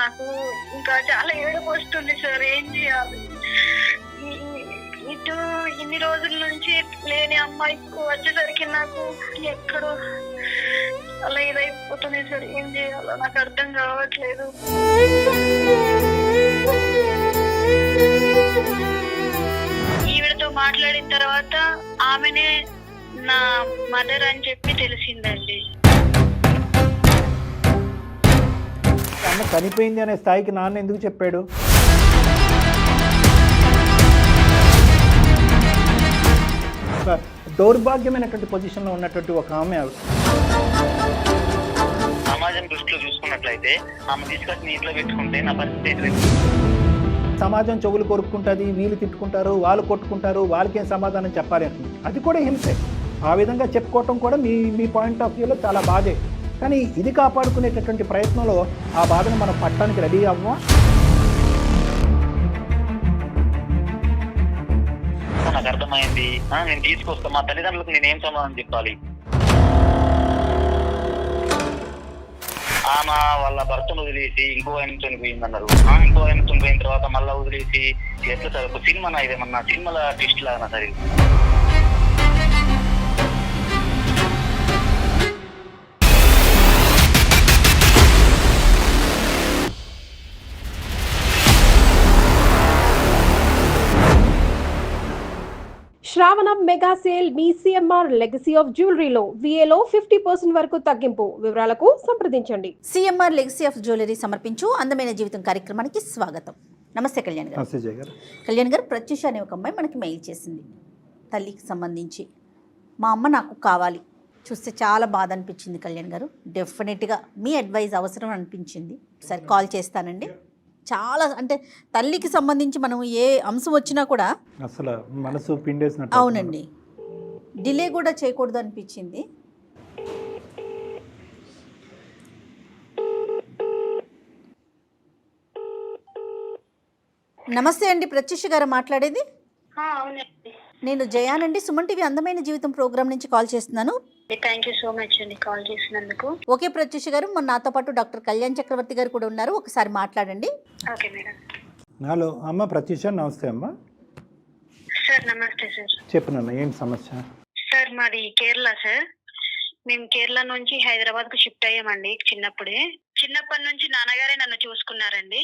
నాకు ఇంకా చాలా ఏడుపు వస్తుంది సార్. ఏం చేయాలి? ఇటు ఇన్ని రోజుల నుంచి లేని అమ్మాయికి వచ్చేసరికి నాకు ఎక్కడో అలా ఇదైపోతుంది సార్. ఏం చేయాలో నాకు అర్థం కావట్లేదు. ఈవిడతో మాట్లాడిన తర్వాత ఆమెనే నా మదర్ అని చెప్పి తెలిసిందండి. అమ్మ చనిపోయింది అనే స్థాయికి నాన్న ఎందుకు చెప్పాడు? ఒక దౌర్భాగ్యమైనటువంటి పొజిషన్లో ఉన్నటువంటి ఒక ఆమె. సమాజం దృష్టిలో చూసుకున్నట్లయితే ఆమె తీసుకొచ్చి నీ ఇంట్లో పెట్టుకుంటే నా పరిస్థితి. సమాజం చెవులు కొరుక్కుంటుంది, వీళ్ళు తిట్టుకుంటారు, వాళ్ళు కొట్టుకుంటారు, వాళ్ళకేం సమాధానం చెప్పాలి అంటుంది. అది కూడా హింసే. ఆ విధంగా చెప్పుకోవటం కూడా మీ పాయింట్ ఆఫ్ వ్యూలో చాలా బాధే. కానీ ఇది కాపాడుకునేటటువంటి ప్రయత్నంలో ఆ బాధను మనం పట్టడానికి రెడీ అవ్వమా? నాకు అర్థమైంది, నేను తీసుకొస్తా. మా తల్లిదండ్రులకు నేనేం సమాధానం చెప్పాలి? ఆమె వాళ్ళ భర్తను వదిలేసి ఇంకో ఆయన చనిపోయింది అన్నారు. ఇంకో ఆయన చనిపోయిన తర్వాత మళ్ళీ వదిలేసి ఎట్లా సార్? ఒక సినిమా ఇదేమన్నా సినిమాల ట్విస్ట్ లాగా సరే. శ్రావణం మెగా సేల్ మీ సిఎంఆర్ లెగసీ ఆఫ్ జ్యువెలరీలో VAలో 50% వరకు తగ్గింపు. వివరాలకు సంప్రదించండి. సిఎంఆర్ లెగసీ ఆఫ్ జ్యువెలరీ సమర్పించు అందమైన జీవితం కార్యక్రమానికి స్వాగతం. నమస్తే కళ్యాణ్ గారు. కళ్యాణ్ గారు, ప్రత్యూష అనే ఒక అమ్మాయి మనకి మెయిల్ చేసింది. తల్లికి సంబంధించి మా అమ్మ నాకు కావాలి. చూస్తే చాలా బాధ అనిపించింది కళ్యాణ్ గారు. డెఫినెట్గా మీ అడ్వైజ్ అవసరం అనిపించింది. సరే కాల్ చేస్తానండి. చాలా అంటే తల్లికి సంబంధించి మనం ఏ అంశం వచ్చినా కూడా అసలు మనసు పిండేసినట్టు. అవునండి, డిలే కూడా చేయకూడదు అనిపించింది. నమస్తే అండి, ప్రత్యూష గారు మాట్లాడేది. అవునండి, నేను జయానండి, సుమన్ టీవీ అందమైన జీవితం ప్రోగ్రామ్ నుంచి కాల్ చేస్తున్నాను. థ్యాంక్ యూ సో మచ్ అండి కాల్ చేసినందుకు. ఓకే ప్రత్యూష గారు, మన నాతో పాటు డాక్టర్ కళ్యాణ్ చక్రవర్తి గారు కూడా ఉన్నారు. ఒకసారి మాట్లాడండి. Okay madam. హలో అమ్మ ప్రత్యూష, నమస్తే అమ్మ. సార్ నమస్తే సార్. చెప్పు నాన్న, ఏంటి సమస్య? సార్ మాది కేరళ సార్. మేము కేరళ నుంచి హైదరాబాద్ కు షిఫ్ట్ అయ్యామండి. చిన్నప్పటి నుంచి నాన్నగారే నన్ను చూసుకున్నారండి.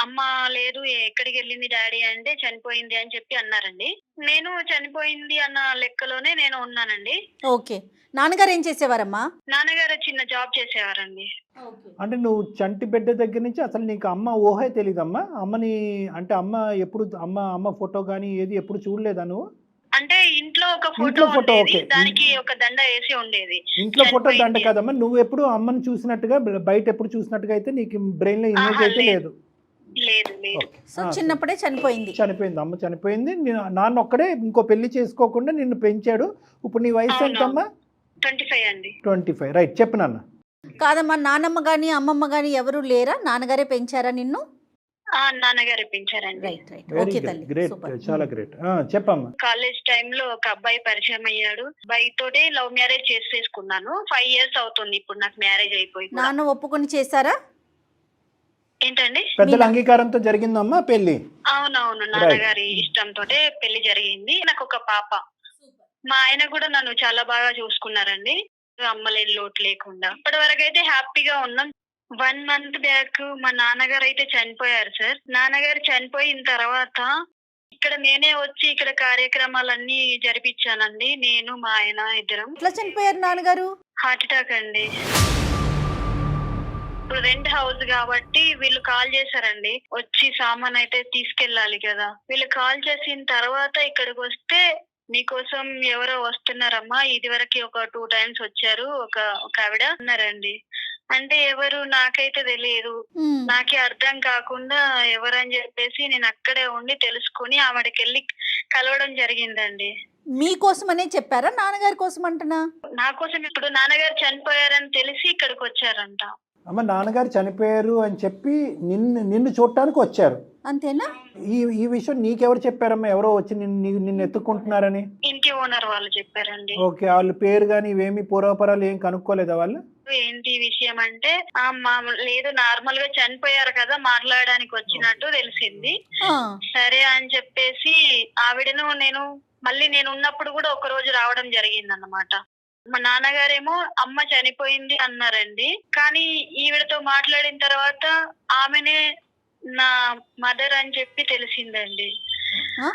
అమ్మ లేదు ఎక్కడికి వెళ్ళింది డాడీ అంటే చనిపోయింది అని చెప్పి అన్నారండి. నేను చనిపోయింది అన్న లెక్కలోనే నేను ఉన్నానండి. ఓకే, నాన్నగారు ఏం చేసేవారమ్మా? నాన్నగారు చిన్న జాబ్ చేసేవారండి. అంటే నువ్వు చంటి బిడ్డ దగ్గర నుంచి అసలు నీకు అమ్మ ఊహే తెలియదమ్మా? అమ్మని అంటే ఎప్పుడు అమ్మ ఫోటో కానీ ఏది ఎప్పుడు చూడలేదా నువ్వు? అంటే ఇంట్లో ఒక ఫోటో ఉండేది, దానికి ఒక దండ వేసి ఉండేది. ఇంట్లో ఫోటో దండ కాదమ్మా. నువ్వు ఎప్పుడు అమ్మని చూసినట్టుగా బయట ఎప్పుడు చూసినట్టుగా అయితే నీకు బ్రెయిన్ లో ఇమేజ్ అయితే లేదు. సో చిన్నప్పుడే చనిపోయింది. అమ్మ చనిపోయింది. నాన్న ఒక్కడే ఇంకో పెళ్లి చేసుకోకుండా నిన్ను పెంచాడు. ఇప్పుడు నీ వయసు ఎంతమ్మా? 25 అండి. 25. రైట్, చెప్పు నాన్న. కాదమ్మా, నానమ్మ గాని అమ్మమ్మ గాని ఎవరు లేరా? నాన్నగారే పెంచారా నిన్ను? నాన్నగారే పెంచారండి. రైట్. వెరీ ఓకే గుడ్, తల్లి, గ్రేట్, చాలా గ్రేట్. చెప్పమ్మా. కాలేజ్ టైంలో ఒక అబ్బాయి పరిచయం అయ్యాడు. అబ్బాయి తోటే లవ్ మ్యారేజ్ చేసుకున్నాను. 5 years అవుతుంది ఇప్పుడు నాకు మ్యారేజ్ అయిపోయి. నాన్న ఒప్పుకొని చేశారా? ఏంటండి? పెద్దల అంగీకారంతో జరిగిందమ్మా పెళ్లి? అవునవును, నాన్నగారి ఇష్టంతో పెళ్లి జరిగింది. నాకు ఒక పాప. మా ఆయన కూడా నన్ను చాలా బాగా చూసుకున్నారండి, అమ్మలేని లోటు లేకుండా. ఇప్పటి వరకు అయితే హ్యాపీగా ఉన్నాం. 1 month బ్యాక్ మా నాన్నగారు అయితే చనిపోయారు సార్. నాన్నగారు చనిపోయిన తర్వాత ఇక్కడ నేనే వచ్చి ఇక్కడ కార్యక్రమాలన్నీ జరిపించానండి. నేను మా ఆయన ఇద్దరం. ఎట్లా చనిపోయారు నాన్నగారు? హార్ట్ అటాక్ అండి. ఇప్పుడు రెంట్ హౌస్ కాబట్టి వీళ్ళు కాల్ చేశారండి, వచ్చి సామాన్ అయితే తీసుకెళ్ళాలి కదా. వీళ్ళు కాల్ చేసిన తర్వాత ఇక్కడికి వస్తే మీకోసం ఎవరో వస్తున్నారమ్మా, ఇది వరకు ఒక 2 times వచ్చారు ఒక ఆవిడ అన్నారండి. అంటే ఎవరు నాకైతే తెలియదు, నాకే అర్థం కాకుండా ఎవరని చెప్పేసి నేను అక్కడే ఉండి తెలుసుకుని ఆవిడకి వెళ్ళి కలవడం జరిగిందండి. మీకోసమనే చెప్పారా నాన్నగారి కోసం అంటున్నా? నా కోసం. ఇప్పుడు నాన్నగారు చనిపోయారని తెలిసి ఇక్కడికి వచ్చారంట. అమ్మ నాన్నగారు చనిపోయారు అని చెప్పి నిన్ను చూడటానికి వచ్చారు, అంతేనా? ఈ విషయం నీకెవరు చెప్పారమ్మా? ఎవరో వచ్చి నిన్ను ఎత్తుకుంటున్నారని? ఇంటి ఓనర్ వాళ్ళు చెప్పారండి. ఓకే, వాళ్ళ పేరు కానీ ఇవేమి పూర్వపరాలు ఏం కనుక్కోలేదా వాళ్ళు? ఏంటి విషయం అంటే లేదు నార్మల్ గా చనిపోయారు కదా మాట్లాడడానికి వచ్చినట్టు తెలిసింది. ఆ, సరే అని చెప్పేసి ఆవిడను నేను ఉన్నప్పుడు కూడా ఒక రోజు రావడం జరిగింది అన్నమాట. మా నాన్నగారేమో అమ్మ చనిపోయింది అన్నారండి, కానీ ఈవిడతో మాట్లాడిన తర్వాత ఆమెనే నా మదర్ అని చెప్పి తెలిసిందండి. ఆ?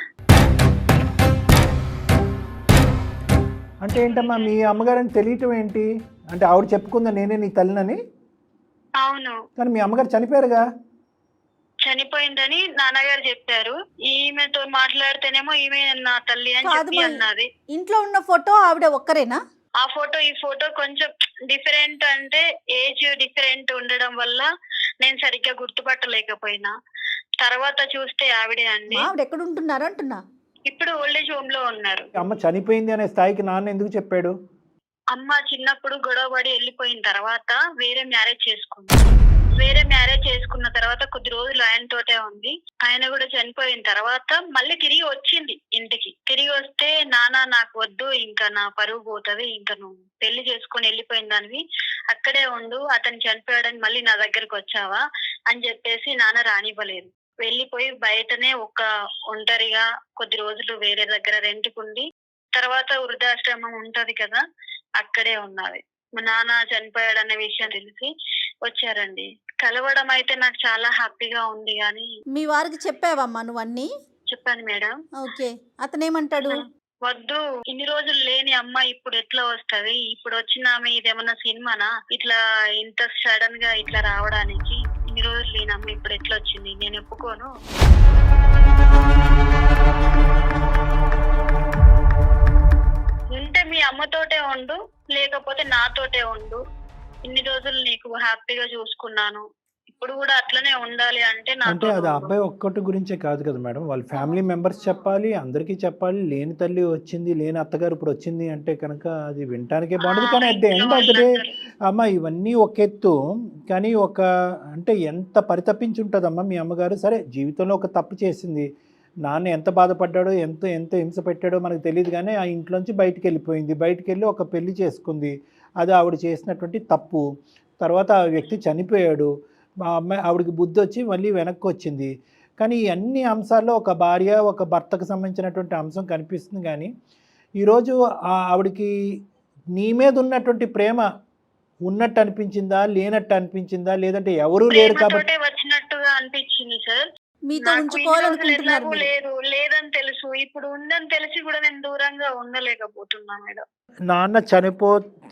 అంటే ఏంటమ్మా మీ అమ్మగారని తెలియటం ఏంటి? అంటే ఆవిడ చెప్పుకుందా నేనే నీ తల్లినని? అవును, కానీ మీ అమ్మగారు చనిపోయారుగా. చనిపోయిందని నాన్నగారు చెప్పారు. ఈమెతో మాట్లాడితేనేమో ఈమె నా తల్లి అని కాదు చెప్పి మరి. అన్నది. ఇంట్లో ఉన్న ఫోటో ఆవిడ ఒక్కరేనా? ఆ ఫోటో ఈ ఫోటో కొంచెం డిఫరెంట్, అంటే ఏజ్ డిఫరెంట్ ఉండడం వల్ల నేను సరిగ్గా గుర్తుపట్టలేకపోయినా. తర్వాత చూస్తే ఆవిడే అండి. ఆవిడ ఎక్కడ ఉంటున్నారు అంటున్నా. ఇప్పుడు ఓల్డేజ్ హోమ్ లో ఉన్నారు. అమ్మ చనిపోయింది అనే స్థాయికి నాన్న ఎందుకు చెప్పాడు? అమ్మ చిన్నప్పుడు గొడవపడి వెళ్ళిపోయిన తర్వాత వేరే మ్యారేజ్ చేసుకుంది. వేరే మ్యారేజ్ చేసుకున్న తర్వాత కొద్ది రోజులు ఆయనతోటే ఉంది. ఆయన కూడా చనిపోయిన తర్వాత మళ్ళీ తిరిగి వచ్చింది ఇంటికి. తిరిగి వస్తే నాన్న నాకు వద్దు, ఇంకా నా పరువు పోతుంది, ఇంకా నువ్వు పెళ్లి చేసుకుని వెళ్ళిపోయిన దానివి అక్కడే ఉండు, అతను చనిపోయాడని మళ్ళీ నా దగ్గరకు వచ్చావా అని చెప్పేసి నాన్న రానివ్వలేదు. వెళ్ళిపోయి బయటనే ఒక ఒంటరిగా కొద్ది రోజులు వేరే దగ్గర రెంట్కుండి, తర్వాత వృద్ధాశ్రమం ఉంటది కదా అక్కడే ఉన్నది. మా నాన్న చనిపోయాడనే విషయం తెలిసి వచ్చారండి. కలవడం అయితే నాకు చాలా హ్యాపీగా ఉంది. కానీ మీ వారికి చెప్పావమ్మా నువ్వు అన్నీ? చెప్పాను మేడం. ఓకే, అతను ఏమంటాడు? వద్దు, ఇన్ని రోజులు లేని అమ్మ ఇప్పుడు ఎట్లా వస్తది, ఇప్పుడు వచ్చిన ఆమె ఇదేమన్నా సినిమానా, ఇట్లా ఇంత సడన్ గా ఇట్లా రావడానికి? ఇన్ని రోజులు లేని అమ్మ ఇప్పుడు ఎట్లా వచ్చింది, నేను ఒప్పుకోను. ఉంటే మీ అమ్మతోటే ఉండు, లేకపోతే నాతోటే ఉండు. ఇన్ని రోజులు నీకు హ్యాపీగా చూసుకున్నాను, ఇప్పుడు కూడా అట్లనే ఉండాలి అంటే అంటే అది అబ్బాయి ఒక్కటి గురించే కాదు కదా మేడం, వాళ్ళ ఫ్యామిలీ మెంబర్స్ చెప్పాలి, అందరికీ చెప్పాలి. లేని తల్లి వచ్చింది, లేని అత్తగారు ఇప్పుడు వచ్చింది అంటే కనుక అది వినటానికే బాగుంటుంది. కానీ at the end of the day అమ్మ ఇవన్నీ ఒక ఎత్తు, కానీ అంటే ఎంత పరితపించి ఉంటుందమ్మా మీ అమ్మగారు. సరే జీవితంలో ఒక తప్పు చేసింది, నాన్న ఎంత బాధపడ్డాడో ఎంత హింస పెట్టాడో మనకు తెలియదు, కానీ ఆ ఇంట్లోంచి బయటికి వెళ్ళిపోయింది, బయటికి వెళ్ళి ఒక పెళ్లి చేసుకుంది, అది ఆవిడ చేసినటువంటి తప్పు. తర్వాత ఆ వ్యక్తి చనిపోయాడు, మా అమ్మాయి ఆవిడకి బుద్ధి వచ్చి మళ్ళీ వెనక్కి వచ్చింది. కానీ ఈ అన్ని అంశాల్లో ఒక భార్య ఒక భర్తకు సంబంధించినటువంటి అంశం కనిపిస్తుంది. కానీ ఈరోజు ఆవిడకి నీ మీద ఉన్నటువంటి ప్రేమ ఉన్నట్టు అనిపించిందా, లేనట్టు అనిపించిందా, లేదంటే ఎవరూ లేరు కాబట్టి వచ్చినట్టుగా అనిపించింది సార్. మీతో ఉంచుకోవాలనుకుంటున్నారు మీరు. లేదు లేదని తెలుసు, ఇప్పుడు ఉందని తెలిసి కూడా నేను దూరంగా ఉండలేకపోతున్నా మేడం. నాన్న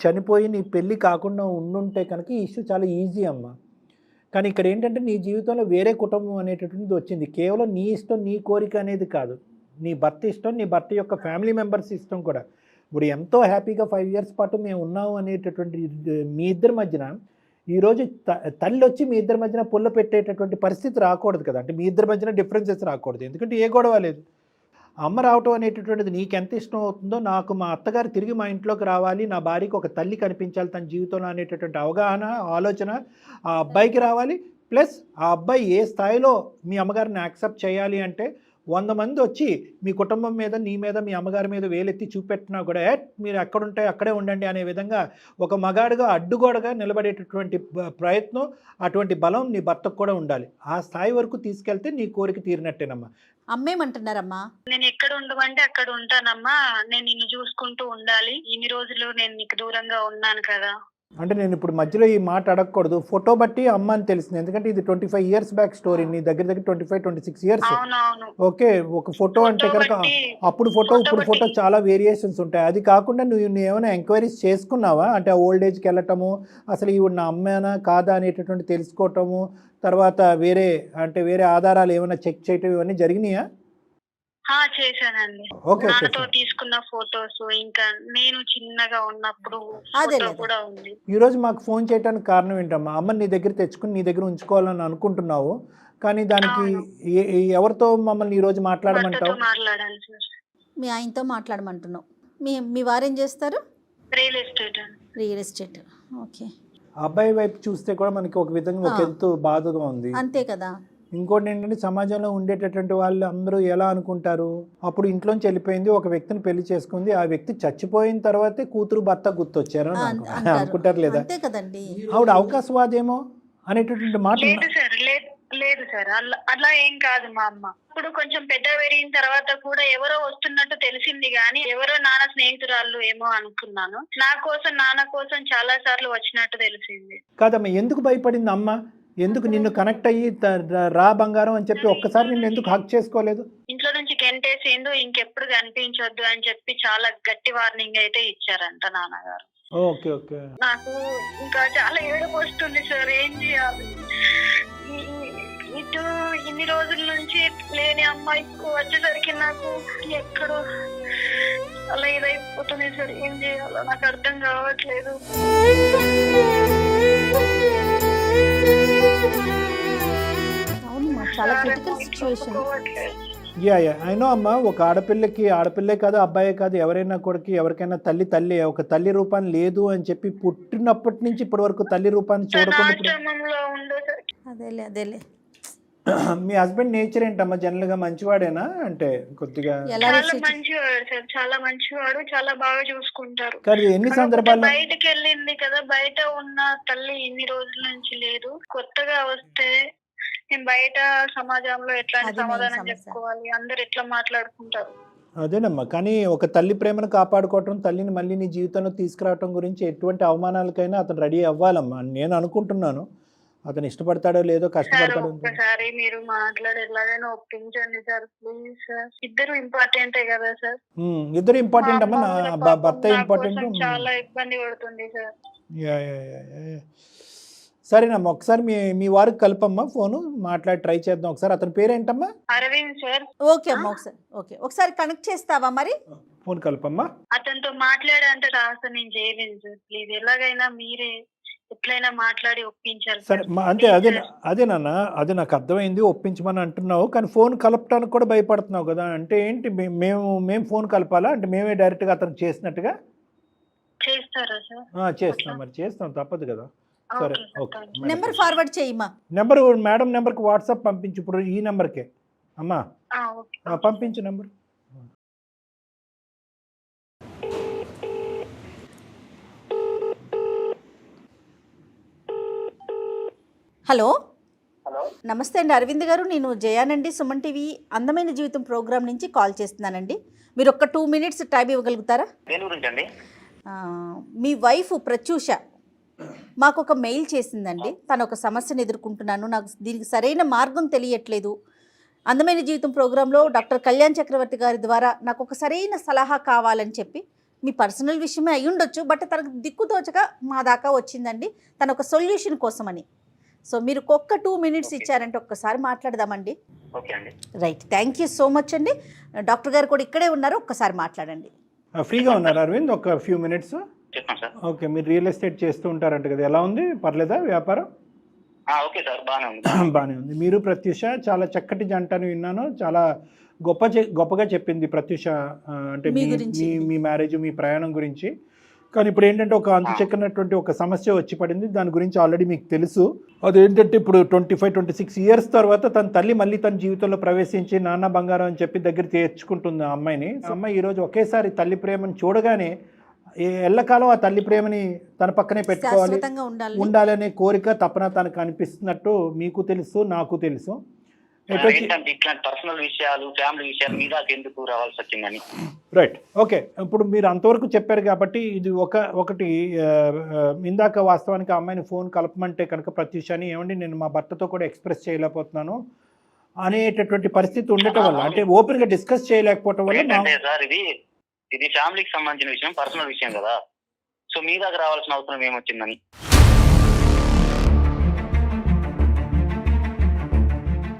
చనిపోయి నీ పెళ్ళి కాకుండా ఉండుంటే కనుక ఈ ఇష్యూ చాలా ఈజీ అమ్మ. కానీ ఇక్కడ ఏంటంటే నీ జీవితంలో వేరే కుటుంబం అనేటటువంటిది వచ్చింది. కేవలం నీ ఇష్టం నీ కోరిక అనేది కాదు, నీ భర్త ఇష్టం, నీ భర్త యొక్క ఫ్యామిలీ మెంబర్స్ ఇష్టం కూడా. ఇప్పుడు ఎంతో హ్యాపీగా 5 years పాటు మేము ఉన్నాము అనేటటువంటి మీ ఇద్దరి మధ్యన ఈరోజు తల్లి వచ్చి మీ ఇద్దరి మధ్యన పుల్ల పెట్టేటటువంటి పరిస్థితి రాకూడదు కదా. అంటే మీ ఇద్దరి మధ్యన డిఫరెన్సెస్ రాకూడదు, ఎందుకంటే ఏ గొడవ లేదు. అమ్మ రావటం అనేటటువంటిది నీకు ఎంత ఇష్టం అవుతుందో, నాకు మా అత్తగారు తిరిగి మా ఇంట్లోకి రావాలి, నా భార్యకి ఒక తల్లి కనిపించాలి తన జీవితంలో అనేటటువంటి అవగాహన ఆలోచన ఆ అబ్బాయికి రావాలి. ప్లస్ ఆ అబ్బాయి ఏ స్థాయిలో మీ అమ్మగారిని యాక్సెప్ట్ చేయాలి అంటే 100 మంది వచ్చి మీ కుటుంబం మీద, నీ మీద, మీ అమ్మగారి మీద వేలెత్తి చూపెట్టినా కూడా మీరు ఎక్కడుంటే అక్కడే ఉండండి అనే విధంగా ఒక మగాడుగా అడ్డుగోడగా నిలబడేటటువంటి ప్రయత్నం, అటువంటి బలం నీ భర్తకు కూడా ఉండాలి. ఆ స్థాయి వరకు తీసుకెళ్తే నీ కోరిక తీరినట్టేనమ్మా. అమ్మేమంటున్నారమ్మా? నేను ఎక్కడ ఉండమంటే అక్కడ ఉంటానమ్మా, నేను నిన్ను చూసుకుంటూ ఉండాలి, ఇన్ని రోజులు నేను నీకు దూరంగా ఉన్నాను కదా. అంటే నేను ఇప్పుడు మధ్యలో ఈ మాట అడగకూడదు, ఫోటో బట్టి అమ్మ అని తెలిసింది, ఎందుకంటే ఇది 25 years బ్యాక్ స్టోరీ, నీ దగ్గర 25-26 years. ఓకే, ఒక ఫోటో అంటే కనుక అప్పుడు ఫోటో ఇప్పుడు ఫోటో చాలా వేరియేషన్స్ ఉంటాయి. అది కాకుండా నువ్వు ఏమైనా ఎంక్వైరీస్ చేసుకున్నావా? అంటే ఓల్డ్ ఏజ్కి వెళ్ళటము, అసలు ఈవిడ నా అమ్మేనా కాదా అనేటటువంటి తెలుసుకోవటము, తర్వాత వేరే ఆధారాలు ఏమైనా చెక్ చేయటం, ఇవన్నీ జరిగినాయా? చేశానండి. నాతో తీసుకున్న ఫోటోస్, ఇంకా నేను చిన్నగా ఉన్నప్పుడు కూడా ఉంది. ఈ రోజు మాకు ఫోన్ చేయడానికి కారణం ఏంటమ్మా? అమ్మ నీ దగ్గర తెచ్చుకుని నీ దగ్గర ఉంచుకోవాలని అనుకుంటున్నావు, కానీ దానికి ఎవరితో మమ్మల్ని ఈ రోజు మాట్లాడమంటావు? మీ ఆయనతో మాట్లాడమంటున్నావు. మీ వారేం చేస్తారు? Real estate. ఓకే. అబ్బాయి వైపు చూస్తే కూడా మనకి ఒక విధంగా ఒక ఎంతో బాధగా ఉంది. అంతే కదా. ఇంకోటి ఏంటంటే సమాజంలో ఉండేటటువంటి వాళ్ళు అందరూ ఎలా అనుకుంటారు, అప్పుడు ఇంట్లోంచి వెళ్ళిపోయింది, ఒక వ్యక్తిని పెళ్లి చేసుకుంది, ఆ వ్యక్తి చచ్చిపోయిన తర్వాతే కూతురు భర్త గుర్తొచ్చారు అని అనుకుంటారు లేదా? అంతే కదండి. ఆవిడ అవకాశవాదేమో అనేటటువంటి మాట. లేదు సార్ అలా ఏం కాదు. మా అమ్మ ఇప్పుడు కొంచెం పెద్ద పెరిగిన తర్వాత కూడా ఎవరో వస్తున్నట్టు తెలిసింది గానీ ఎవరో నాన్న స్నేహితురాళ్ళు ఏమో అనుకున్నాను. నాన్న కోసం చాలా సార్లు వచ్చినట్టు తెలిసింది. కాదమ్మా, ఎందుకు భయపడింది అమ్మ? ఎందుకు నిన్ను కనెక్ట్ అయ్యి రా బంగారం అని చెప్పి ఒక్కసారి నిన్ను ఎందుకు హక్ చేసుకోలేదు? ఇంట్లో నుంచి గెంటేసిండు, ఇంకెప్పుడు కనిపించొద్దు అని చెప్పి చాలా గట్టి వార్నింగ్ అయితే ఇచ్చారంట నాన్నగారు. Okay okay. నాకు ఇంకా చాలా ఏడుపు వస్తుంది సార్, ఏం చేయాలి? ఇటు ఇన్ని రోజుల నుంచి లేని అమ్మాయి వచ్చేసరికి నాకు ఎక్కడో అలా ఇదైపోతుంది సార్, ఏం చేయాలో నాకు అర్థం కావట్లేదు. చాలా critical situation. Yeah I know అమ్మా. ఒక ఆడపిల్లే కాదు, అబ్బాయే కాదు, ఎవరైనా కొడుకు ఎవరికైనా తల్లి ఒక తల్లి రూపాన్ని లేదు అని చెప్పి పుట్టినప్పటి నుంచి ఇప్పటి వరకు తల్లి రూపాన్ని చూడకుండా. అదేలే మీ హస్బెండ్ నేచర్ ఏంటమ్మా? జనరల్ గా మంచివాడేనా? అంటే కొద్దిగా చాలా మంచివాడు సార్, చాలా మంచివాడు, చాలా బాగా చూసుకుంటారు. కానీ ఎన్ని సందర్భాల్లో బయటకు వెళ్ళింది కదా, బయట ఉన్న తల్లి ఇన్ని రోజుల నుంచి లేదు. కొత్తగా వస్తే నేను బయట సమాజంలో ఎట్లాంటి సమాధానం చెప్పుకోవాలి, అందరు ఎట్లా మాట్లాడుకుంటారు. అదేనమ్మా. కానీ ఒక తల్లి ప్రేమను కాపాడుకోవటం, తల్లిని మళ్ళీ నీ జీవితంలో తీసుకురావటం గురించి ఎటువంటి అవమానాలకైనా అతను రెడీ అవ్వాలమ్మా నేను అనుకుంటున్నాను. అతను ఇష్టపడతాడో లేదో, కష్టపడతాడో. ఒకసారి మీరు మాట్లాడి ఎలాగైనా ఒప్పించండి సార్, ప్లీజ్ సార్. ఇద్దరు ఇంపార్టెంటే కదా సార్. ఇద్దరు ఇంపార్టెంట్ అమ్మా. భర్త ఇంపార్టెంట్. చాలా ఇబ్బంది పడుతుంది సార్. సరేనమ్మా, ఒకసారి మీ వారికి కలపమ్మా, ఫోను మాట్లాడి ట్రై చేద్దాం ఒకసారి. అతని పేరేంటమ్మా? అరవింద్ సార్. ఓకే అమ్మా, ఒకసారి కనెక్ట్ చేస్తావా మరి? ఫోన్ కలపమ్మా. అతనితో మాట్లాడంటే రాస్తా, నేను చేయలేను సార్, ప్లీజ్ ఎలాగైనా మీరే ఎట్లయినా మాట్లాడి ఒప్పించాలి. సరే అంటే అదే నాన్న, అదే నాకు అర్థమైంది, ఒప్పించమని అంటున్నావు. కానీ ఫోన్ కలపడానికి కూడా భయపడుతున్నావు కదా. అంటే ఏంటి, మేము ఫోన్ కలపాలా? అంటే మేమే డైరెక్ట్ గా అతను చేసినట్టుగా చేస్తారా సార్? చేస్తాం, మరి చేస్తాం, తప్పదు కదా. సరే ఓకే. నెంబర్ ఫార్వర్డ్ చేయమ్మా. నెంబర్ మేడం నెంబర్కి వాట్సాప్ పంపించు. ఇప్పుడు ఈ నెంబర్కే అమ్మా పంపించు నెంబర్. హలో నమస్తే అండి అరవింద్ గారు, నేను జయానండి, సుమన్ టీవీ అందమైన జీవితం ప్రోగ్రామ్ నుంచి కాల్ చేస్తున్నానండి. మీరు ఒక్క 2 minutes టైం ఇవ్వగలుగుతారా? మీ వైఫ్ ప్రత్యూష మాకు ఒక మెయిల్ చేసిందండి. తను ఒక సమస్యను ఎదుర్కొంటున్నాను, నాకు దీనికి సరైన మార్గం తెలియట్లేదు. అందమైన జీవితం ప్రోగ్రాంలో డాక్టర్ కళ్యాణ్ చక్రవర్తి గారి ద్వారా నాకు ఒక సరైన సలహా కావాలని చెప్పి, మీ పర్సనల్ విషయమే అయి ఉండొచ్చు, బట్ తనకు దిక్కుతోచగా మా దాకా వచ్చిందండి తన ఒక సొల్యూషన్ కోసమని. సో మీరు ఒక్క 2 minutes ఇచ్చారంటే ఒక్కసారి మాట్లాడదామండి. Right, thank you so much అండి. డాక్టర్ గారు కూడా ఇక్కడే ఉన్నారు, ఒక్కసారి మాట్లాడండి. ఫ్రీగా ఉన్నారు అరవింద్? ఒక few minutes. ఓకే, మీరు రియల్ ఎస్టేట్ చేస్తూ ఉంటారంట కదా, ఎలా ఉంది, పర్లేదా వ్యాపారం? బాగానే ఉంది. మీరు ప్రత్యూష చాలా చక్కటి జంట అని విన్నాను. చాలా గొప్పగా చెప్పింది ప్రత్యూష, అంటే మీ మ్యారేజ్, మీ ప్రయాణం గురించి. కానీ ఇప్పుడు ఏంటంటే ఒక అంతు చెక్కినటువంటి ఒక సమస్య వచ్చి పడింది. దాని గురించి ఆల్రెడీ మీకు తెలుసు. అదేంటంటే ఇప్పుడు 25-26 years తర్వాత తన తల్లి మళ్ళీ తన జీవితంలో ప్రవేశించి నాన్న బంగారం అని చెప్పి దగ్గర తెచ్చుకుంటుంది ఆ అమ్మాయిని. అమ్మాయి ఈరోజు ఒకేసారి తల్లి ప్రేమను చూడగానే ఎల్లకాలం ఆ తల్లి ప్రేమని తన పక్కనే పెట్టుకోవాలి, ఉండాలనే కోరిక, తపన తనకు అనిపిస్తున్నట్టు మీకు తెలుసు, నాకు తెలుసు. Right, okay. ఇప్పుడు మీరు అంతవరకు చెప్పారు కాబట్టి ఇది ఒకటి ఇందాక వాస్తవానికి ఆ అమ్మాయిని ఫోన్ కలపమంటే కనుక ప్రత్యూషాని ఏమండి నేను మా భర్తతో కూడా ఎక్స్ప్రెస్ చేయలేకపోతున్నాను అనేటటువంటి పరిస్థితి ఉండటం వల్ల, అంటే ఓపెన్ గా డిస్కస్ చేయలేకపోవటం వల్ల. ఇది ఫ్యామిలీకి సంబంధించిన విషయం, పర్సనల్ విషయం కదా, సో మీ దగ్గర రావాల్సిన అవసరం ఏమొచ్చిందని.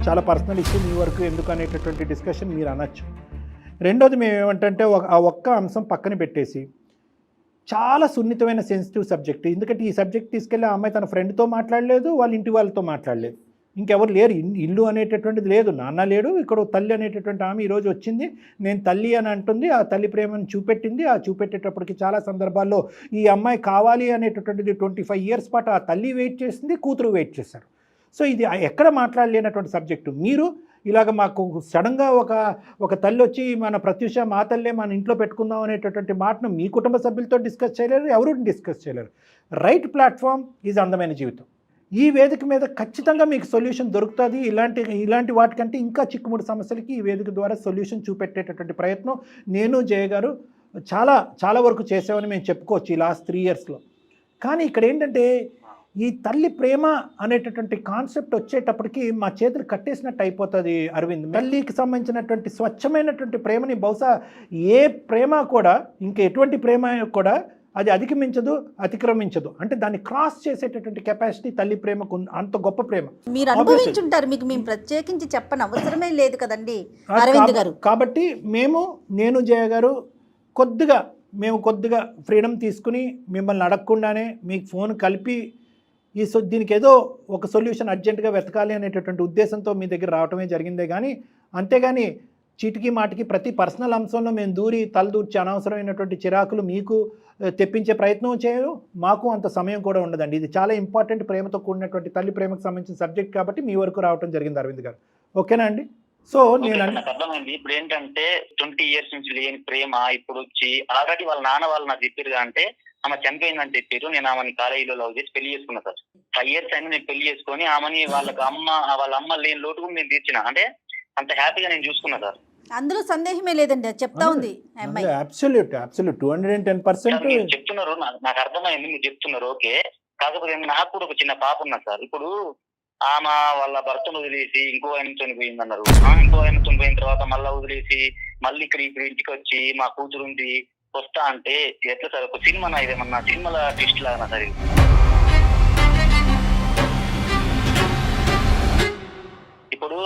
చాలా పర్సనల్ ఇష్యూ మీ వరకు ఎందుకు అనేటటువంటి డిస్కషన్ మీరు అనొచ్చు. రెండోది మేము ఏమంటే ఆ ఒక్క అంశం పక్కన పెట్టేసి, చాలా సున్నితమైన సెన్సిటివ్ సబ్జెక్ట్. ఎందుకంటే ఈ సబ్జెక్ట్ తీసుకెళ్ళి ఆ అమ్మాయి తన ఫ్రెండ్తో మాట్లాడలేదు, వాళ్ళ ఇంటి వాళ్ళతో మాట్లాడలేదు, ఇంకెవరు లేరు, ఇల్లు అనేటటువంటిది లేదు, నాన్న లేడు, ఇక్కడ తల్లి అనేటటువంటి ఆమె ఈరోజు వచ్చింది, నేను తల్లి అని అంటుంది, ఆ తల్లి ప్రేమను చూపెట్టింది. ఆ చూపెట్టేటప్పటికి చాలా సందర్భాల్లో ఈ అమ్మాయి కావాలి అనేటటువంటిది 25 years పాటు ఆ తల్లి వెయిట్ చేసింది, కూతురు వెయిట్ చేశారు. సో ఇది ఎక్కడ మాట్లాడలేనటువంటి సబ్జెక్టు. మీరు ఇలాగ మాకు సడన్గా ఒక తల్లి వచ్చి మన ప్రత్యూష మా తల్లే మన ఇంట్లో పెట్టుకుందాం అనేటటువంటి మాటను మీ కుటుంబ సభ్యులతో డిస్కస్ చేయలేరు, ఎవరు డిస్కస్ చేయలేరు. రైట్ ప్లాట్ఫామ్ ఈజ్ అందమైన జీవితం. ఈ వేదిక మీద ఖచ్చితంగా మీకు సొల్యూషన్ దొరుకుతుంది. ఇలాంటి వాటికంటే ఇంకా చిక్కుముడి సమస్యలకి ఈ వేదిక ద్వారా సొల్యూషన్ చూపెట్టేటటువంటి ప్రయత్నం నేను జయ గారు చాలా వరకు చేసామని మేము చెప్పుకోవచ్చు ఈ లాస్ట్ 3 yearsలో. కానీ ఇక్కడ ఏంటంటే ఈ తల్లి ప్రేమ అనేటటువంటి కాన్సెప్ట్ వచ్చేటప్పటికి మా చేతులు కట్టేసినట్టు అయిపోతుంది అరవింద్. తల్లికి సంబంధించినటువంటి స్వచ్ఛమైనటువంటి ప్రేమని బహుశా ఏ ప్రేమ కూడా ఇంకా ఎటువంటి ప్రేమ కూడా అది అధిగమించదు, అతిక్రమించదు. అంటే దాన్ని క్రాస్ చేసేటటువంటి కెపాసిటీ తల్లి ప్రేమకు అంత గొప్ప ప్రేమ. మీరు అనుభవించుంటారు, మీకు మేము ప్రత్యేకించి చెప్పని అవసరమే లేదు కదండి అరవింద్ గారు. కాబట్టి నేను జయ గారు కొద్దిగా ఫ్రీడమ్ తీసుకుని మిమ్మల్ని అడగకుండానే మీకు ఫోన్ కలిపి దీనికి ఏదో ఒక సొల్యూషన్ అర్జెంటుగా వెతకాలి అనేటటువంటి ఉద్దేశంతో మీ దగ్గర రావటమే జరిగిందే కానీ అంతేగాని చీటికి మాటికి ప్రతి పర్సనల్ అంశంలో మేము తలదూర్చి అనవసరమైనటువంటి చిరాకులు మీకు తెప్పించే ప్రయత్నం చేయరు. మాకు అంత సమయం కూడా ఉండదండి. ఇది చాలా ఇంపార్టెంట్ ప్రేమతో కూడినటువంటి తల్లి ప్రేమకు సంబంధించిన సబ్జెక్ట్ కాబట్టి మీ వరకు రావడం జరిగింది అరవింద్ గారు. ఓకేనా అండి? సో నేను అర్థమైంది. ఇప్పుడు ఏంటంటే 20 years నుంచి లేని ప్రేమ ఇప్పుడు వచ్చి ఆల్రెడీ వాళ్ళ నాన్న వాళ్ళు నాకు చెప్పారు అంటే ఆమె చనిపోయిందని చెప్పారు. నేను ఆమెని కాలేజీలో లవ్ చేసి పెళ్లి చేసుకున్నా సార్. 5 years అయినా నేను పెళ్లి చేసుకొని ఆమెని వాళ్ళ అమ్మ లేని లోటు కూడా నేను తీర్చిన. అంటే అంత హ్యాపీగా నేను చూసుకున్నా సార్. అందులో సందేహమే లేదండి, చెప్తా ఉంది అబ్సల్యూట్ 210%. మీరు చెప్తున్నారు, నాకు అర్థమైంది మీరు చెప్తున్నారు. ఓకే, కాకపోతే నాకు కూడా ఒక చిన్న పాప ఉన్నా సార్. ఇప్పుడు ఆమె వాళ్ళ భర్తను వదిలేసి ఇంకో ఆయన చనిపోయింది అన్నారు. ఇంకో ఆయన చనిపోయిన తర్వాత మళ్ళీ వదిలేసి మళ్ళీ ఇక్కడ ఇంటికి వచ్చి మా కూతురు ఉంది వస్తా అంటే ఎట్లా సార్? ఒక సినిమా ఇదేమన్నా సినిమాల ట్విస్ట్ లాగా సార్. ఇప్పుడు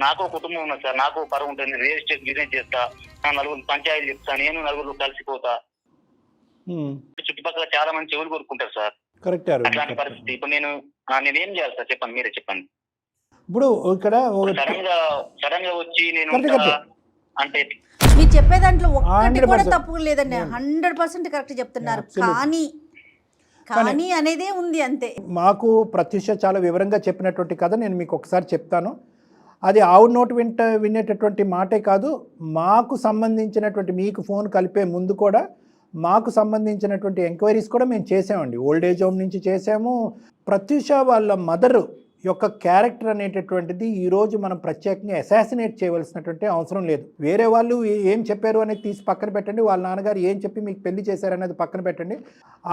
నాకు కుటుంబం ఉన్నది సార్, నాకు పరువు ఉంటుంది. రియల్ ఎస్టేట్ బిజినెస్ చేస్తా, నలుగురు పంచాయతీలు చెప్తా, నేను నలుగురు కలిసిపోతా. చుట్టుపక్కల చాలా మంది చెవులు కోరుకుంటారు సార్. అట్లాంటి పరిస్థితి. ఇప్పుడు నేనేం చేయాలి సార్? చెప్పండి, మీరే చెప్పండి. ఇప్పుడు ఇక్కడ సడన్ గా వచ్చి నేను అంటే మీరు చెప్పే దాంట్లో ఒక్కటి కూడా తప్పు లేదండి. 100% కరెక్ట్ చెప్తున్నారు. కానీ అనేదే ఉంది అంతే. మాకు ప్రత్యూష చాలా వివరంగా చెప్పినటువంటి కథ నేను మీకు ఒకసారి చెప్తాను. అది ఆవుడు నోటు వినేటటువంటి మాటే కాదు, మాకు సంబంధించినటువంటి మీకు ఫోన్ కలిపే ముందు కూడా మాకు సంబంధించినటువంటి ఎంక్వైరీస్ కూడా మేము చేసామండి. ఓల్డ్ ఏజ్ హోమ్ నుంచి చేసాము. ప్రత్యూష వాళ్ళ మదర్ యొక్క క్యారెక్టర్ అనేటటువంటిది ఈరోజు మనం ప్రత్యేకంగా అసాసినేట్ చేయవలసినటువంటి అవసరం లేదు. వేరే వాళ్ళు ఏం చెప్పారు అనేది తీసి పక్కన పెట్టండి, వాళ్ళ నాన్నగారు ఏం చెప్పి మీకు పెళ్లి చేశారనేది పక్కన పెట్టండి.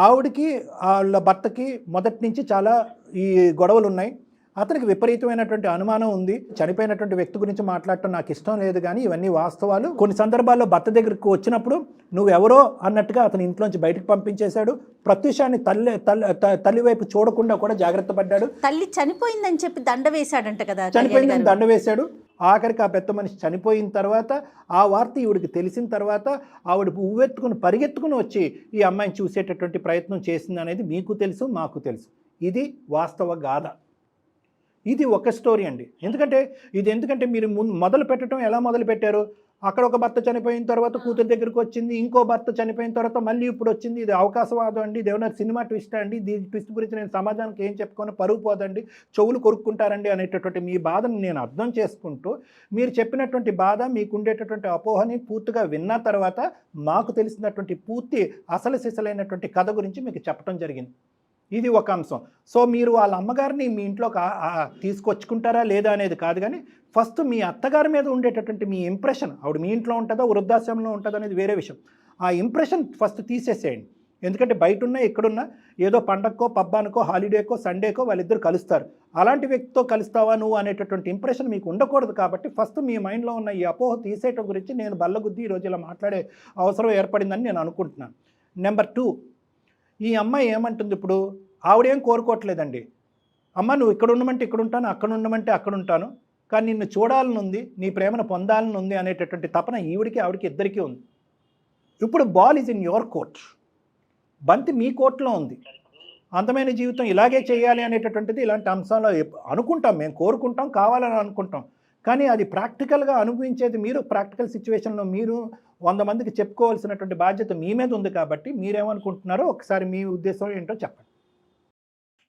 ఆవిడకి వాళ్ళ భర్తకి మొదటి నుంచి చాలా ఈ గొడవలు ఉన్నాయి. అతనికి విపరీతమైనటువంటి అనుమానం ఉంది. చనిపోయినటువంటి వ్యక్తి గురించి మాట్లాడటం నాకు ఇష్టం లేదు, కానీ ఇవన్నీ వాస్తవాలు. కొన్ని సందర్భాల్లో భర్త దగ్గరకు వచ్చినప్పుడు నువ్వెవరో అన్నట్టుగా అతని ఇంట్లోంచి బయటకు పంపించేశాడు. ప్రత్యూషాన్ని తల్లి వైపు చూడకుండా కూడా జాగ్రత్త పడ్డాడు. తల్లి చనిపోయిందని చెప్పి దండ వేశాడంట కదా. చనిపోయిందని దండ వేశాడు. ఆఖరికి ఆ పెద్ద మనిషి చనిపోయిన తర్వాత ఆ వార్త ఈవిడికి తెలిసిన తర్వాత ఆవిడ పరిగెత్తుకుని వచ్చి ఈ అమ్మాయిని చూసేటటువంటి ప్రయత్నం చేసింది అనేది మీకు తెలుసు, మాకు తెలుసు. ఇది వాస్తవ గాథ. ఇది ఒక స్టోరీ అండి. ఎందుకంటే మీరు మొదలు పెట్టడం ఎలా మొదలు పెట్టారు? అక్కడ ఒక భర్త చనిపోయిన తర్వాత కూతురు దగ్గరికి వచ్చింది, ఇంకో భర్త చనిపోయిన తర్వాత మళ్ళీ ఇప్పుడు వచ్చింది. ఇది అవకాశవాదం అండి, దేవనాథ్ సినిమా ట్విస్ట్ అండి. దీని ట్విస్ట్ గురించి నేను సమాజానికి ఏం చెప్పుకొని పరుగు పోదండి, చెవులు కొరుక్కుంటారండి అనేటటువంటి మీ బాధను నేను అర్థం చేసుకుంటూ మీరు చెప్పినటువంటి బాధ, మీకు ఉండేటటువంటి అపోహని పూర్తిగా విన్న తర్వాత మాకు తెలిసినటువంటి పూర్తి అసలు సిసలైనటువంటి కథ గురించి మీకు చెప్పడం జరిగింది. ఇది ఒక అంశం. సో మీరు వాళ్ళ అమ్మగారిని మీ ఇంట్లోకి తీసుకొచ్చుకుంటారా లేదా అనేది కాదు, కానీ ఫస్ట్ మీ అత్తగారి మీద ఉండేటటువంటి మీ ఇంప్రెషన్, ఆవిడ మీ ఇంట్లో ఉంటుందా వృద్ధాశ్రమంలో ఉంటుందా అనేది వేరే విషయం. ఆ ఇంప్రెషన్ ఫస్ట్ తీసేసేయండి. ఎందుకంటే బయట ఉన్నా ఎక్కడున్నా ఏదో పండగకో పబ్బానికో హాలిడేకో సండేకో వాళ్ళిద్దరు కలుస్తారు. అలాంటి వ్యక్తితో కలుస్తావా నువ్వు అనేటటువంటి ఇంప్రెషన్ మీకు ఉండకూడదు. కాబట్టి ఫస్ట్ మీ మైండ్లో ఉన్న ఈ అపోహ తీసేయటం గురించి నేను బల్లగుద్ది ఈరోజు ఇలా మాట్లాడే అవసరం ఏర్పడిందని నేను అనుకుంటున్నాను. నెంబర్ 2, ఈ అమ్మాయి ఏమంటుంది? ఇప్పుడు ఆవిడేం కోరుకోవట్లేదండి. అమ్మ నువ్వు ఇక్కడ ఉండమంటే ఇక్కడ ఉంటాను, అక్కడ ఉండమంటే అక్కడ ఉంటాను, కానీ నిన్ను చూడాలని ఉంది, నీ ప్రేమను పొందాలని ఉంది అనేటటువంటి తపన ఆవిడికి ఇద్దరికీ ఉంది. ఇప్పుడు ball is in your court, బంతి మీ కోర్టులో ఉంది. అందమైన జీవితం ఇలాగే చేయాలి అనేటటువంటిది ఇలాంటి అంశాలు అనుకుంటాం, మేము కోరుకుంటాం, కావాలని అనుకుంటాం. కానీ అది ప్రాక్టికల్గా అనుభవించేది మీరు. ప్రాక్టికల్ సిచ్యువేషన్లో మీరు 100 మందికి చెప్పుకోవాల్సినటువంటి బాధ్యత మీ మీద ఉంది. కాబట్టి మీరేమనుకుంటున్నారో ఒకసారి మీ ఉద్దేశం ఏంటో చెప్పండి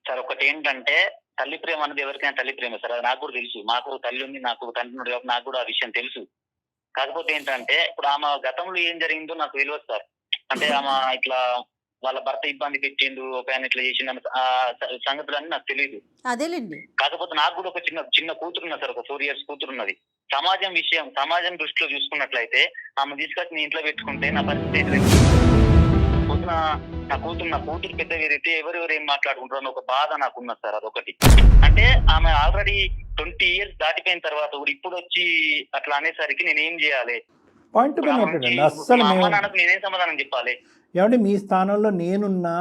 సార్. ఒకటి ఏంటంటే తల్లి ప్రేమ అనేది ఎవరికైనా తల్లి ప్రేమ సార్, అది నాకు కూడా తెలుసు. మాకు తల్లి ఉంది, నాకు తండ్రి ఉన్నాడు కాబట్టి నాకు కూడా ఆ విషయం తెలుసు. కాకపోతే ఏంటంటే ఇప్పుడు ఆమె గతంలో ఏం జరిగిందో నాకు తెలియదు సార్. అంటే ఆమె ఇట్లా వాళ్ళ భర్త ఇబ్బంది పెట్టిండు, ఒక ఆయన ఇట్లా చేసిండు ఆ సంగతులన్నీ నాకు తెలియదు. అదేలేండి. కాకపోతే నాకు కూడా ఒక చిన్న కూతురు ఉన్నది సార్, ఒక 4 years కూతురు ఉన్నది. సమాజం దృష్టిలో చూసుకున్నట్లయితే ఆమె తీసుకొచ్చి నేను ఇంట్లో పెట్టుకుంటే నా పరిస్థితి పొద్దున నా కూతురు పెద్ద వేరైతే ఎవరెవరు ఏం మాట్లాడుకుంటారు అని ఒక బాధ నాకు ఉన్నది సార్. అదొకటి. అంటే ఆమె ఆల్రెడీ 20 years దాటిపోయిన తర్వాత కూడా ఇప్పుడు వచ్చి అట్లా అనేసరికి నేనేం చేయాలి? పాయింట్ అస్సలు అమ్మ నాన్నకు నేనేం సమాధానం చెప్పాలి? ఏమంటే మీ స్థానంలో నేనున్నా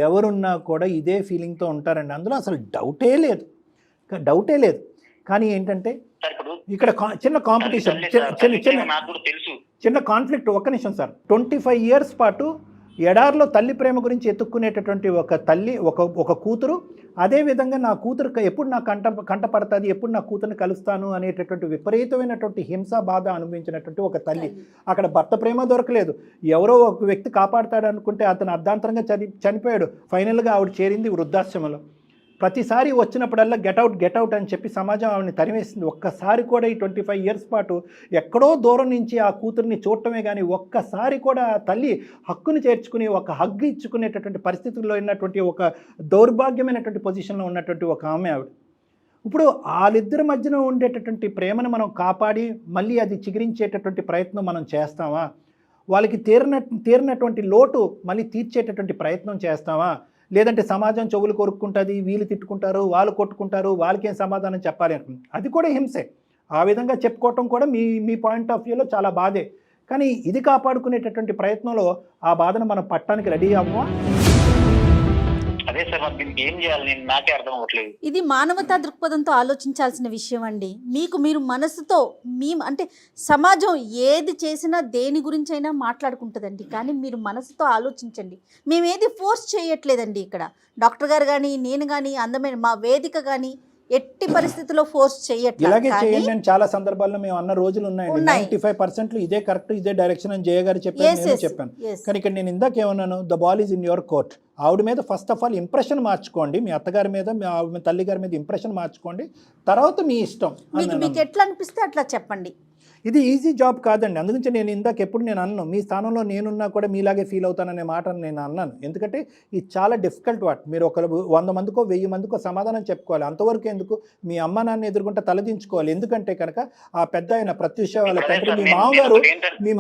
ఎవరున్నా కూడా ఇదే ఫీలింగ్తో ఉంటారండి, అందులో అసలు డౌటే లేదు. కానీ ఏంటంటే ఇక్కడ చిన్న కాంపిటీషన్, చిన్న కాన్ఫ్లిక్ట్. ఒక్క నిమిషం సార్. 25 years పాటు ఎడారిలో తల్లి ప్రేమ గురించి ఎత్తుక్కునేటటువంటి ఒక తల్లి, ఒక కూతురు, అదేవిధంగా నా కూతురు ఎప్పుడు నా కంట పడుతుంది, ఎప్పుడు నా కూతురుని కలుస్తాను అనేటటువంటి విపరీతమైనటువంటి హింస బాధ అనుభవించినటువంటి ఒక తల్లి. అక్కడ భర్త ప్రేమ దొరకలేదు, ఎవరో ఒక వ్యక్తి కాపాడతాడు అనుకుంటే అతను అర్ధాంతరంగా చనిపోయాడు. ఫైనల్గా ఆవిడ చేరింది వృద్ధాశ్రమంలో. ప్రతిసారి వచ్చినప్పుడల్లా గెట్ అవుట్ అని చెప్పి సమాజం ఆవిడని తరివేసింది. ఒక్కసారి కూడా ఈ 25 years పాటు ఎక్కడో దూరం నుంచి ఆ కూతుర్ని చూడటమే కానీ ఒక్కసారి కూడా తల్లి హక్కుని చేర్చుకుని ఒక హగ్గు ఇచ్చుకునేటటువంటి పరిస్థితుల్లో ఉన్నటువంటి ఒక దౌర్భాగ్యమైనటువంటి పొజిషన్లో ఉన్నటువంటి ఒక ఆమె ఆవిడ. ఇప్పుడు వాళ్ళిద్దరి మధ్యన ఉండేటటువంటి ప్రేమను మనం కాపాడి మళ్ళీ అది చిగురించేటటువంటి ప్రయత్నం మనం చేస్తామా? వాళ్ళకి తీరినటువంటి లోటు మళ్ళీ తీర్చేటటువంటి ప్రయత్నం చేస్తామా? లేదంటే సమాజం చెవులు కొరుక్కుంటుంది, వీళ్ళు తిట్టుకుంటారు, వాళ్ళు కొట్టుకుంటారు, వాళ్ళకేం సమాధానం చెప్పాలి అనుకుంది. అది కూడా హింసే. ఆ విధంగా చెప్పుకోవటం కూడా మీ పాయింట్ ఆఫ్ వ్యూలో చాలా బాధే. కానీ ఇది కాపాడుకునేటటువంటి ప్రయత్నంలో ఆ బాధను మనం పట్టడానికి రెడీ అవ్వమా? అదే సార్, మరి దీనికి ఏం చేయాలి? నేను నాకే అర్థం అవ్వట్లేదు. ఇది మానవతా దృక్పథంతో ఆలోచించాల్సిన విషయం అండి. మీరు మనసుతో అంటే సమాజం ఏది చేసినా దేని గురించి అయినా మాట్లాడుకుంటుందండి, కానీ మీరు మనసుతో ఆలోచించండి. మేమేది ఫోర్స్ చేయట్లేదండి. ఇక్కడ డాక్టర్ గారు కానీ నేను కానీ అందమైన మా వేదిక కానీ ఎట్టి పరిస్థితుల్లో ఫోర్స్ చేయట్లేదు. ఇలాగే చేయండి అని చాలా సందర్భాల్లో మేము అన్న రోజులు ఉన్నాయండి. 95% ఇదే కరెక్ట్, ఇదే డైరెక్షన్ అని జయ గారు చెప్పాను. కానీ ఇక్కడ నేను ఇందాక ఏమన్నాను, the ball is in your court. ఆవిడ మీద ఫస్ట్ ఆఫ్ ఆల్ ఇంప్రెషన్ మార్చుకోండి, మీ అత్తగారి మీద, మీ తల్లి గారి మీద ఇంప్రెషన్ మార్చుకోండి, తర్వాత మీ ఇష్టం. మీకు ఎట్లా అనిపిస్తే అట్లా చెప్పండి. ఇది ఈజీ జాబ్ కాదండి. అందుగురించి నేను ఇందాక ఎప్పుడు నేను అన్నాను, మీ స్థానంలో నేనున్నా కూడా మీలాగే ఫీల్ అవుతాననే మాట నేను అన్నాను. ఎందుకంటే ఇది చాలా డిఫికల్ట్ వాట్. మీరు ఒక 100 మందికో 1000 మందికో సమాధానం చెప్పుకోవాలి. అంతవరకు ఎందుకు మీ అమ్మ నాన్న ఎదుర్కొంటే తలదించుకోవాలి. ఎందుకంటే కనుక ఆ పెద్ద ఆయన ప్రత్యూష వాళ్ళ తండ్రి మీ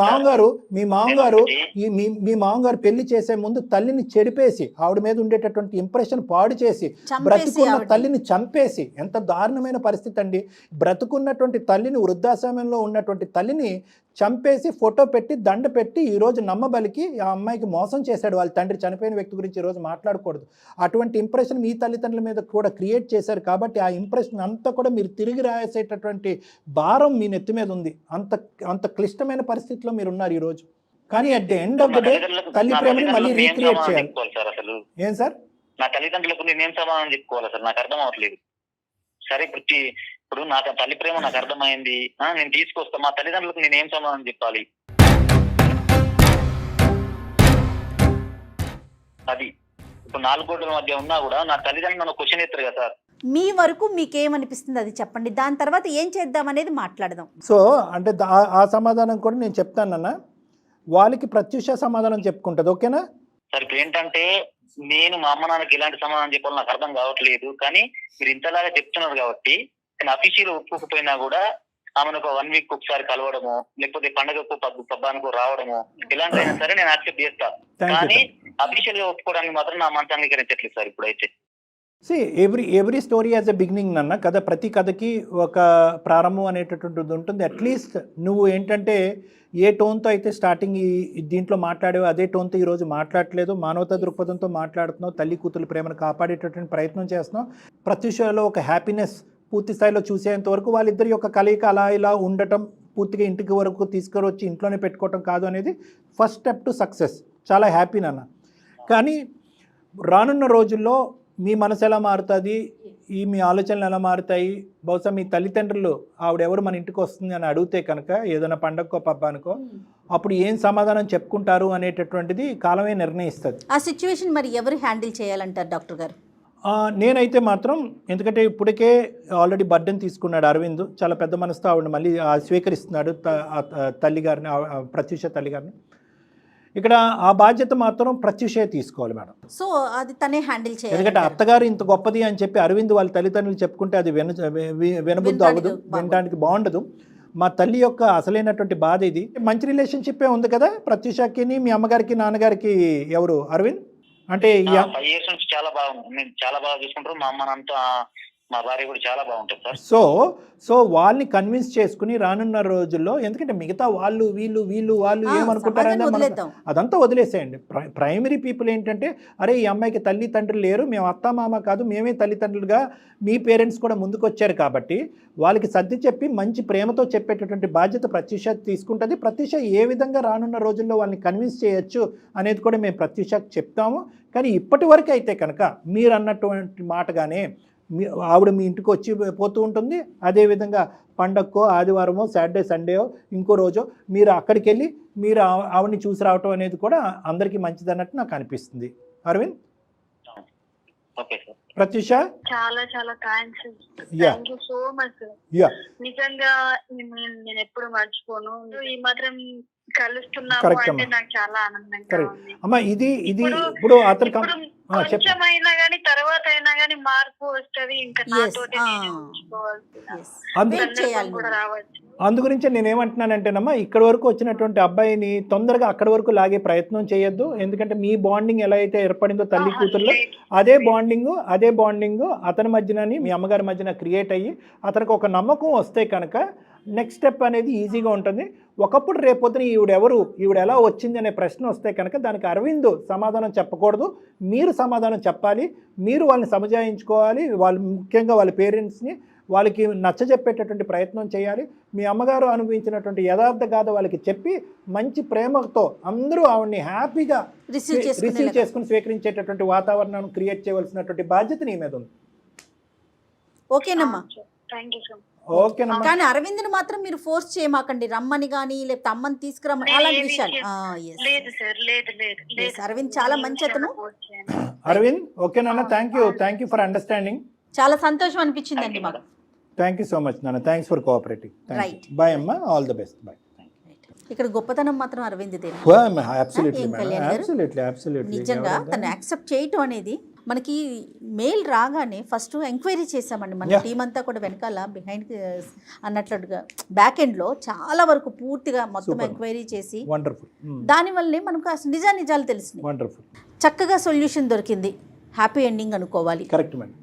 మామగారు పెళ్లి చేసే ముందు తల్లిని చెడిపేసి ఆవిడ మీద ఉండేటటువంటి ఇంప్రెషన్ పాడు చేసి బ్రతుకున్న తల్లిని చంపేసి, ఎంత దారుణమైన పరిస్థితి అండి. బ్రతుకున్నటువంటి తల్లిని, వృద్ధాశ్రమంలో ఉన్నటువంటి తల్లిని చంపేసి ఫోటో పెట్టి దండ పెట్టి ఈరోజు నమ్మబలికి ఆ అమ్మాయికి మోసం చేశాడు వాళ్ళ తండ్రి. చనిపోయిన వ్యక్తి గురించి ఈరోజు మాట్లాడకూడదు. అటువంటి ఇంప్రెషన్ మీ తల్లిదండ్రుల మీద కూడా క్రియేట్ చేశారు. కాబట్టి ఆ ఇంప్రెషన్ అంతా కూడా మీరు తిరిగి రాసేటటువంటి భారం మీ నెత్తి మీద ఉంది. అంత క్లిష్టమైన పరిస్థితిలో మీరు ఉన్నారు ఈరోజు. కానీ at the end of the day తల్లి ప్రేమని మళ్ళీ రీక్రియేట్ చేయాలి. ఏం సార్? నా తల్లిదండ్రులకు నేనేం సమాధానం చెప్పుకోవాలి సార్? నాకు అర్థం అవ్వట్లేదు. సరే, ఇప్పుడు నాకు తల్లి ప్రేమ నాకు అర్థమైంది, నేను తీసుకొస్తా. మా తల్లిదండ్రులకు నేనేం సమాధానం చెప్పాలి? అది ఇప్పుడు 4 గోడల మధ్య ఉన్నా కూడా నా తల్లిదండ్రులు క్వశ్చన్ ఎత్తారు కదా సార్. మీ వరకు మీకేమనిపిస్తుంది అది చెప్పండి, దాని తర్వాత ఏం చేద్దాం అనేది మాట్లాడదాం. సో అంటే ఆ సమాధానం కూడా నేను చెప్తానన్నా, వాళ్ళకి ప్రత్యూష సమాధానం చెప్పుకుంటుంది. ఓకేనా సార్? ఇప్పుడు ఏంటంటే నేను మా అమ్మ నాన్నకి ఎలాంటి సమాధానం చెప్పాలో నాకు అర్థం కావట్లేదు. కానీ మీరు ఇంతలాగా చెప్తున్నారు కాబట్టి అఫీషియల్ ఒప్పుకోకపోయినా కూడా ఆమెను ఒక 1 week ఒకసారి కలవడము, లేకపోతే పండుగకు పబ్బానికి రావడము, ఎలాంటిదైనా సరే నేను యాక్సెప్ట్ చేస్తా. కానీ అఫీషియల్ గా ఒప్పుకోవడానికి మాత్రం నా మనసు అంగీకరించట్లేదు సార్ ఇప్పుడైతే. Every story as a beginning అన్న. కథ, ప్రతి కథకి ఒక ప్రారంభం అనేటటువంటిది ఉంటుంది. అట్లీస్ట్ నువ్వు ఏంటంటే ఏ టోన్తో అయితే స్టార్టింగ్ దీంట్లో మాట్లాడేవో అదే టోన్తో ఈరోజు మాట్లాడట్లేదు. మానవతా దృక్పథంతో మాట్లాడుతున్నావు, తల్లి కూతురు ప్రేమను కాపాడేటటువంటి ప్రయత్నం చేస్తున్నావు. ప్రత్యూషలో ఒక హ్యాపీనెస్ పూర్తి స్థాయిలో చూసేంత వరకు వాళ్ళిద్దరి యొక్క కలయిక అలా ఇలా ఉండటం, పూర్తిగా ఇంటికి వరకు తీసుకువచ్చి ఇంట్లోనే పెట్టుకోవటం కాదు అనేది ఫస్ట్ స్టెప్ టు సక్సెస్. చాలా హ్యాపీ నాన్న. కానీ రానున్న రోజుల్లో మీ మనసు ఎలా మారుతుంది, మీ ఆలోచనలు ఎలా మారుతాయి? బహుశా మీ తల్లిదండ్రులు ఆవిడెవరు మన ఇంటికి వస్తుంది అని అడిగితే కనుక ఏదైనా పండగకో పబ్బానికో అప్పుడు ఏం సమాధానం చెప్పుకుంటారు అనేటటువంటిది కాలమే నిర్ణయిస్తుంది. ఆ సిచ్యువేషన్ మరి ఎవరు హ్యాండిల్ చేయాలంటారు డాక్టర్ గారు? నేనైతే మాత్రం ఎందుకంటే ఇప్పటికే ఆల్రెడీ బర్డెన్ తీసుకున్నాడు అరవింద్, చాలా పెద్ద మనసుతో ఆవిడ మళ్ళీ స్వీకరిస్తున్నాడు తల్లి గారిని, ప్రత్యూష తల్లి గారిని. ఇక్కడ ఆ బాధ్యత మాత్రం ప్రత్యూషే తీసుకోవాలి మేడం. సో అది తనే హ్యాండిల్ చేయాలి. ఎందుకంటే అత్తగారు ఇంత గొప్పది అని చెప్పి అరవింద్ వాళ్ళ తల్లిదండ్రులు చెప్పుకుంటే అది వినబుద్ధి అవ్వదు, వినడానికి బాగుండదు. మా తల్లి యొక్క అసలైనటువంటి బాధ ఇది. మంచి రిలేషన్షిప్పే ఉంది కదా ప్రత్యూషకి, మీ అమ్మగారికి నాన్నగారికి. ఎవరు అరవింద్ అంటే 5 years నుంచి చాలా బాగుంది, నేను చాలా బాగా చూసుకుంటారు. మా అమ్మనంతా మా భార్య కూడా చాలా బాగుంటుంది సార్. సో వాళ్ళని కన్విన్స్ చేసుకుని రానున్న రోజుల్లో, ఎందుకంటే మిగతా వాళ్ళు ఏమనుకుంటారని అదంతా వదిలేసేయండి. ప్రైమరీ పీపుల్ ఏంటంటే, అరే ఈ అమ్మాయికి తల్లి తండ్రులు లేరు, మేము అత్త మామ కాదు, మేమే తల్లిదండ్రులుగా, మీ పేరెంట్స్ కూడా ముందుకు వచ్చారు కాబట్టి వాళ్ళకి సర్ది చెప్పి మంచి ప్రేమతో చెప్పేటటువంటి బాధ్యత ప్రత్యూష తీసుకుంటుంది. ప్రత్యూష ఏ విధంగా రానున్న రోజుల్లో వాళ్ళని కన్విన్స్ చేయొచ్చు అనేది కూడా మేము ప్రత్యూషకి చెప్తాము. కానీ ఇప్పటి వరకు అయితే కనుక మీరు అన్నటువంటి మాటగానే ఆవిడ మీ ఇంటికి వచ్చి పోతూ ఉంటుంది. అదేవిధంగా పండక్కో, ఆదివారమో, సాటర్డే, సండేయో, ఇంకో రోజో మీరు అక్కడికి వెళ్ళి మీరు ఆవిడని చూసి రావటం అనేది కూడా అందరికీ మంచిది అన్నట్టు నాకు అనిపిస్తుంది. అరవింద్, ప్రత్యూష, చాలా చాలా thanks, thank you so much. నిజంగా నేను ఎప్పుడు మర్చిపోను. ఈ మాత్రం కలుస్తున్నాము అంటే నాకు చాలా ఆనందంగా ఉంది. అమ్మా ఇది ఇప్పుడు అతను కొంచెమైనా గానీ తర్వాత అయినా గానీ మార్పు వస్తుంది. ఇంకా నాతోటి కూడా రావచ్చు. అందుగురించి నేనేమంటున్నానంటేనమ్మా, ఇక్కడ వరకు వచ్చినటువంటి అబ్బాయిని తొందరగా అక్కడి వరకు లాగే ప్రయత్నం చేయొద్దు. ఎందుకంటే మీ బాండింగ్ ఎలా అయితే ఏర్పడిందో తల్లి కూతురులో, అదే బాండింగ్ అతని మధ్యనని మీ అమ్మగారి మధ్యన క్రియేట్ అయ్యి అతనికి ఒక నమ్మకం వస్తే కనుక నెక్స్ట్ స్టెప్ అనేది ఈజీగా ఉంటుంది. ఒకప్పుడు రేపొద్దున ఈవిడ ఎలా వచ్చింది అనే ప్రశ్న వస్తే కనుక దానికి అరవింద్ సమాధానం చెప్పకూడదు, మీరు సమాధానం చెప్పాలి. మీరు వాళ్ళని సమజాయించుకోవాలి. ముఖ్యంగా వాళ్ళ పేరెంట్స్ని వాళ్ళకి నచ్చజెప్పేటటువంటి ప్రయత్నం చేయాలి. మీ అమ్మగారు అనుభవించినటువంటి యథార్థ గాథ వాళ్ళకి చెప్పి మంచి ప్రేమతో అందరూ ఆవిడని హ్యాపీగా రిసీవ్ చేసుకుని స్వీకరించేటటువంటి వాతావరణం క్రియేట్ చేయవలసినటువంటి బాధ్యత నీ మీద ఉంది. ఓకేనమ్మా, థ్యాంక్ యూ సో మచ్. ఓకేనమ్మా. కానీ అరవింద్ని మాత్రం మీరు ఫోర్స్ చేయమాకండి, రమ్మని కానీ లేకపోతే అమ్మని తీసుకురమ్మని అలాంటి విషయాలు. లేదు సార్, లేదు. అరవింద్ చాలా మంచి అతను. అరవింద్, ఓకే నాన్న, థ్యాంక్ యూ ఫర్ అండర్స్టాండింగ్. చాలా సంతోషం అనిపించిందండి మాకు. థ్యాంక్ యూ సో మచ్ నాన్న, థ్యాంక్స్ ఫర్ కోఆపరేటింగ్. బాయ్ అమ్మా, ఆల్ ది బెస్ట్, బాయ్. ఇక్కడ గొప్పతనం మాత్రం అరవింద్దే. నిజంగా తను యాక్సెప్ట్ చేయటం అనేది, మనకి మెయిల్ రాగానే ఫస్ట్ ఎంక్వైరీ చేసామండి మన టీం అంతా కూడా, వెనకాల బిహైండ్ అన్నట్లుగా బ్యాక్ ఎండ్లో చాలా వరకు పూర్తిగా మొత్తం ఎంక్వైరీ చేసి దానివల్లనే మనకు అసలు నిజాలు తెలిసినాయి. చక్కగా సొల్యూషన్ దొరికింది, హ్యాపీ ఎండింగ్ అనుకోవాలి. Correct madam.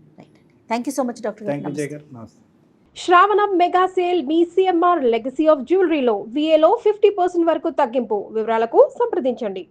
Thank you so much doctor. Shravana mega sale మీ సిఎంఆర్ లెగసీ ఆఫ్ జ్యువెలరీలో VA లో 50% వరకు తగ్గింపు. వివరాలకు సంప్రదించండి.